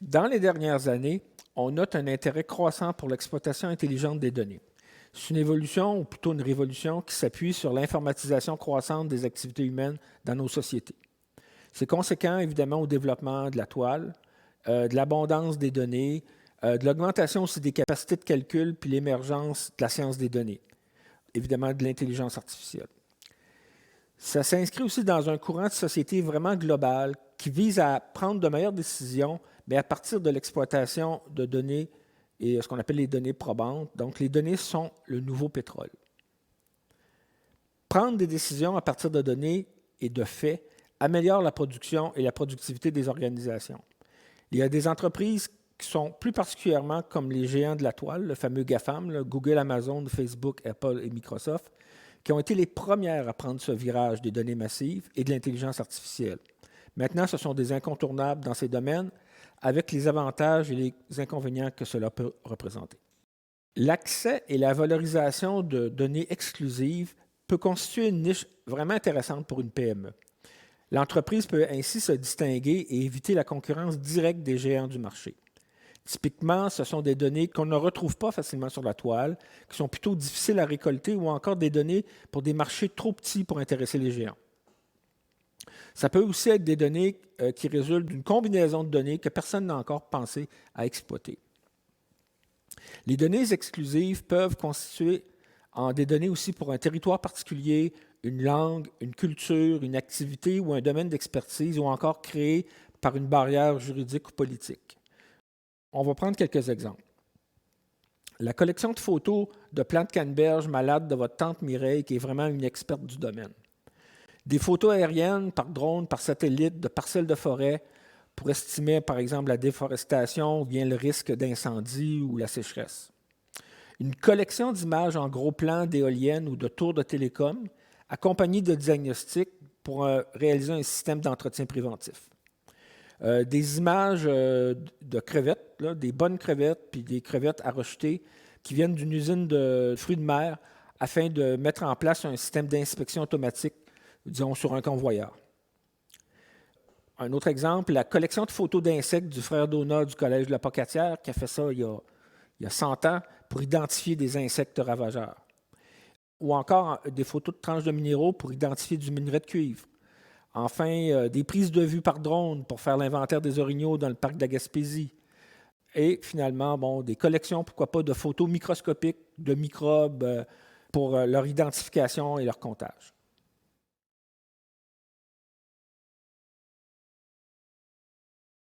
Dans les dernières années, on note un intérêt croissant pour l'exploitation intelligente des données. C'est une évolution, ou plutôt une révolution, qui s'appuie sur l'informatisation croissante des activités humaines dans nos sociétés. C'est conséquent, évidemment, au développement de la toile, de l'abondance des données, de l'augmentation aussi des capacités de calcul, puis l'émergence de la science des données, évidemment de l'intelligence artificielle. Ça s'inscrit aussi dans un courant de société vraiment global qui vise à prendre de meilleures décisions, mais à partir de l'exploitation de données et ce qu'on appelle les données probantes. Donc, les données sont le nouveau pétrole. Prendre des décisions à partir de données et de faits améliore la production et la productivité des organisations. Il y a des entreprises qui sont plus particulièrement comme les géants de la toile, le fameux GAFAM, là, Google, Amazon, Facebook, Apple et Microsoft, qui ont été les premières à prendre ce virage des données massives et de l'intelligence artificielle. Maintenant, ce sont des incontournables dans ces domaines, avec les avantages et les inconvénients que cela peut représenter. L'accès et la valorisation de données exclusives peut constituer une niche vraiment intéressante pour une PME. L'entreprise peut ainsi se distinguer et éviter la concurrence directe des géants du marché. Typiquement, ce sont des données qu'on ne retrouve pas facilement sur la toile, qui sont plutôt difficiles à récolter ou encore des données pour des marchés trop petits pour intéresser les géants. Ça peut aussi être des données qui résultent d'une combinaison de données que personne n'a encore pensé à exploiter. Les données exclusives peuvent constituer en des données aussi pour un territoire particulier, une langue, une culture, une activité ou un domaine d'expertise ou encore créées par une barrière juridique ou politique. On va prendre quelques exemples. La collection de photos de plantes canneberges malades de votre tante Mireille, qui est vraiment une experte du domaine. Des photos aériennes par drone, par satellite, de parcelles de forêt pour estimer, par exemple, la déforestation ou bien le risque d'incendie ou la sécheresse. Une collection d'images en gros plan d'éoliennes ou de tours de télécom, accompagnées de diagnostics pour réaliser un système d'entretien préventif. Des images de crevettes, là, des bonnes crevettes, puis des crevettes à rejeter qui viennent d'une usine de fruits de mer afin de mettre en place un système d'inspection automatique, disons, sur un convoyeur. Un autre exemple, la collection de photos d'insectes du frère Donat du Collège de la Pocatière, qui a fait ça il y a 100 ans pour identifier des insectes ravageurs. Ou encore des photos de tranches de minéraux pour identifier du minerai de cuivre. Enfin, des prises de vue par drone pour faire l'inventaire des orignaux dans le parc de la Gaspésie. Et finalement, des collections, pourquoi pas, de photos microscopiques de microbes pour leur identification et leur comptage.